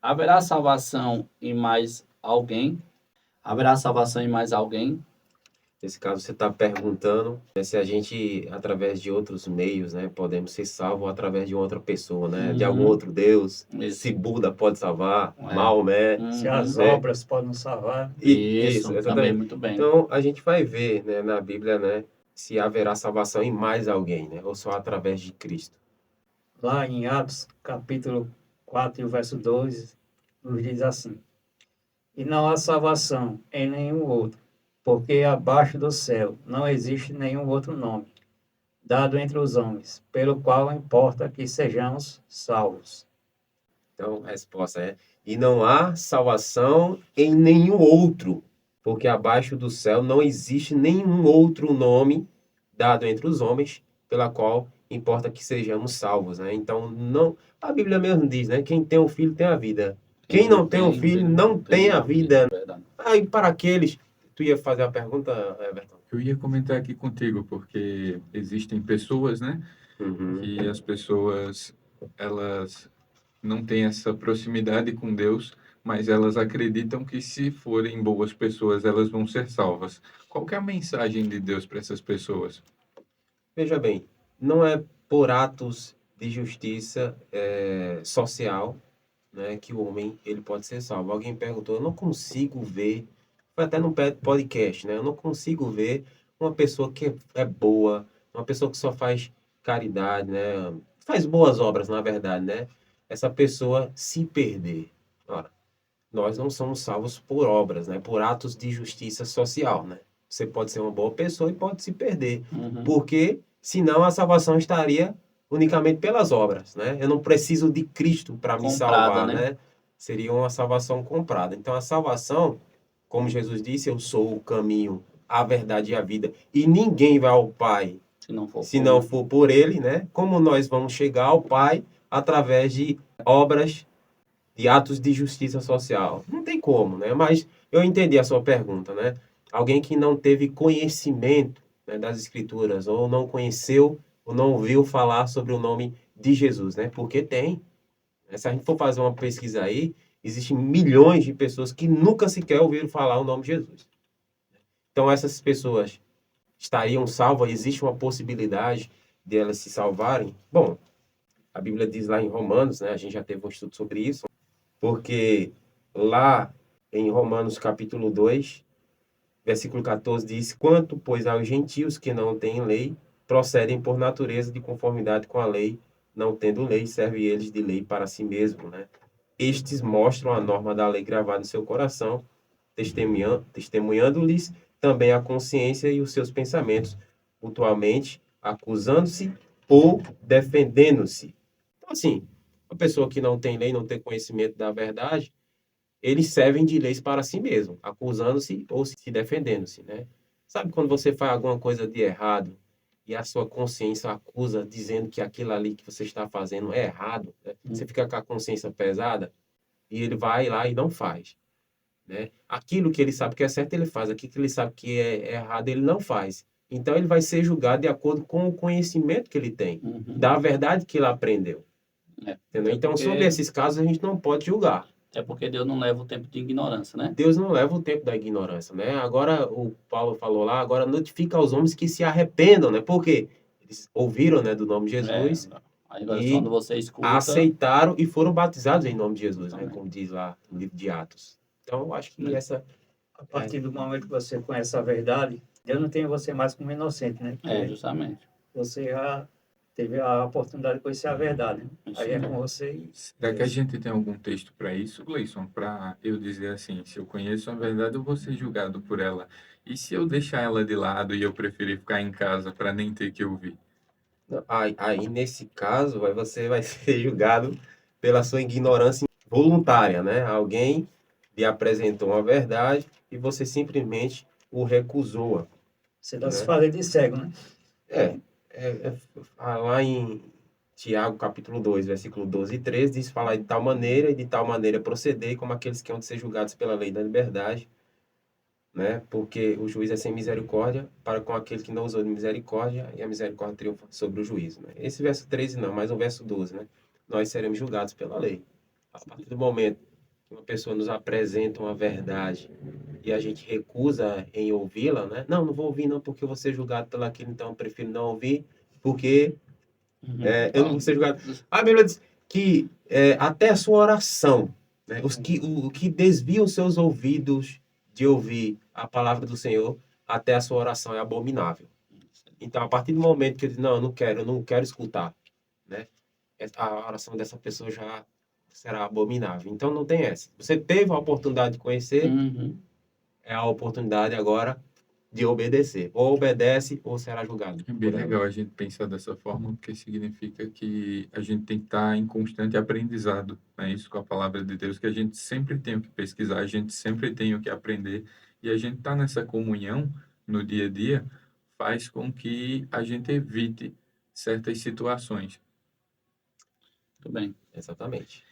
Haverá salvação em mais alguém? Haverá salvação em mais alguém? Nesse caso, você está perguntando, né, se a gente, através de outros meios, né, podemos ser salvos através de outra pessoa, né, de algum outro Deus, Isso. se Buda pode salvar, É. Maomé, Se as né? obras podem salvar. Isso, também exatamente. muito bem. Então, a gente vai ver, né, na Bíblia, né, se haverá salvação em mais alguém, né, ou só através de Cristo. Lá em Atos, capítulo 4, e o verso 2, nos diz assim: E não há salvação em nenhum outro, porque abaixo do céu não existe nenhum outro nome, dado entre os homens, pelo qual importa que sejamos salvos. Então, a resposta é: e não há salvação em nenhum outro, porque abaixo do céu não existe nenhum outro nome dado entre os homens, pela qual importa que sejamos salvos, né? Então, não, a Bíblia mesmo diz, né? Quem tem um filho tem a vida. Quem não tem um filho não tem a vida. Verdade. Aí, para aqueles, tu ia fazer a pergunta, Everton? Eu ia comentar aqui contigo, porque existem pessoas, né? Uhum. Que as pessoas, elas não têm essa proximidade com Deus, mas elas acreditam que se forem boas pessoas, elas vão ser salvas. Qual que é a mensagem de Deus para essas pessoas? Veja bem, não é por atos de justiça social, né, que o homem ele pode ser salvo. Alguém perguntou, eu não consigo ver, foi até no podcast, né? Eu não consigo ver uma pessoa que é boa, uma pessoa que só faz caridade, né? Faz boas obras, na verdade, né? Essa pessoa se perder. Ora, nós não somos salvos por obras, né? Por atos de justiça social, né? Você pode ser uma boa pessoa e pode se perder. Porque, senão, a salvação estaria unicamente pelas obras, né? Eu não preciso de Cristo para me salvar, né? Seria uma salvação comprada. Então, a salvação, como Jesus disse, eu sou o caminho, a verdade e a vida. E ninguém vai ao Pai se não for por Ele, né? Como nós vamos chegar ao Pai através de obras, de atos de justiça social? Não tem como, né? Mas eu entendi a sua pergunta, né? Alguém que não teve conhecimento, né, das Escrituras, ou não conheceu, ou não ouviu falar sobre o nome de Jesus, né? Porque tem. Se a gente for fazer uma pesquisa aí, existem milhões de pessoas que nunca sequer ouviram falar o nome de Jesus. Então, essas pessoas estariam salvas? Existe uma possibilidade de elas se salvarem? Bom, a Bíblia diz lá em Romanos, né? A gente já teve um estudo sobre isso, porque lá em Romanos capítulo 2, versículo 14 diz: Quanto, pois, aos gentios que não têm lei, procedem por natureza de conformidade com a lei, não tendo lei, serve eles de lei para si mesmo, né? Estes mostram a norma da lei gravada em seu coração, testemunhando-lhes também a consciência e os seus pensamentos, mutuamente acusando-se ou defendendo-se. Então, assim, uma pessoa que não tem lei, não tem conhecimento da verdade, eles servem de leis para si mesmo, acusando-se ou se defendendo-se, né? Sabe quando você faz alguma coisa de errado e a sua consciência acusa, dizendo que aquilo ali que você está fazendo é errado, né? Você fica com a consciência pesada e ele vai lá e não faz, né? Aquilo que ele sabe que é certo, ele faz. Aquilo que ele sabe que é errado, ele não faz. Então, ele vai ser julgado de acordo com o conhecimento que ele tem, da verdade que ele aprendeu. Entendeu? Então, sobre esses casos, a gente não pode julgar. É porque Deus não leva o tempo de ignorância, né? Deus não leva o tempo da ignorância, né? Agora, o Paulo falou lá, agora notifica aos homens que se arrependam, né? Porque eles ouviram, né, do nome de Jesus Aí agora, e quando você escuta, aceitaram e foram batizados em nome de Jesus, né? Como diz lá no livro de Atos. Então, eu acho que essa... A partir do momento que você conhece a verdade, Deus não tem você mais como inocente, né? Porque justamente. você já teve a oportunidade de conhecer a verdade, né? Isso Aí é mesmo. com você e Será que a Deus. gente tem algum texto para isso, Gleison? Para eu dizer assim, se eu conheço a verdade, eu vou ser julgado por ela. E se eu deixar ela de lado e eu preferir ficar em casa para nem ter que ouvir? Aí, nesse caso, aí você vai ser julgado pela sua ignorância voluntária, né? Alguém lhe apresentou uma verdade e você simplesmente o recusou. Você está se fazendo de cego, né? Lá em Tiago, capítulo 2, versículo 12 e 13, diz: falar de tal maneira e de tal maneira proceder como aqueles que hão de ser julgados pela lei da liberdade, né? Porque o juiz é sem misericórdia para com aquele que não usou de misericórdia, e a misericórdia triunfa sobre o juízo, né? Esse verso 13 não, mas o verso 12, né? Nós seremos julgados pela lei. A partir do momento uma pessoa nos apresenta uma verdade e a gente recusa em ouvi-la, né? Não, não vou ouvir não porque eu vou ser julgado pelo aquilo, então eu prefiro não ouvir porque eu não vou ser julgado. A Bíblia diz que até a sua oração, né? O que desvia os seus ouvidos de ouvir a palavra do Senhor, até a sua oração é abominável. Então, a partir do momento que eu digo, não, eu não quero escutar, né? A oração dessa pessoa já será abominável. Então, não tem essa. Você teve a oportunidade de conhecer, Uhum. é a oportunidade agora de obedecer. Ou obedece ou será julgado É bem por ela. legal a gente pensar dessa forma, porque significa que a gente tem que estar em constante aprendizado, né? Isso com a palavra de Deus, que a gente sempre tem o que pesquisar, a gente sempre tem o que aprender, e a gente estar nessa comunhão no dia a dia faz com que a gente evite certas situações. Muito bem. Exatamente.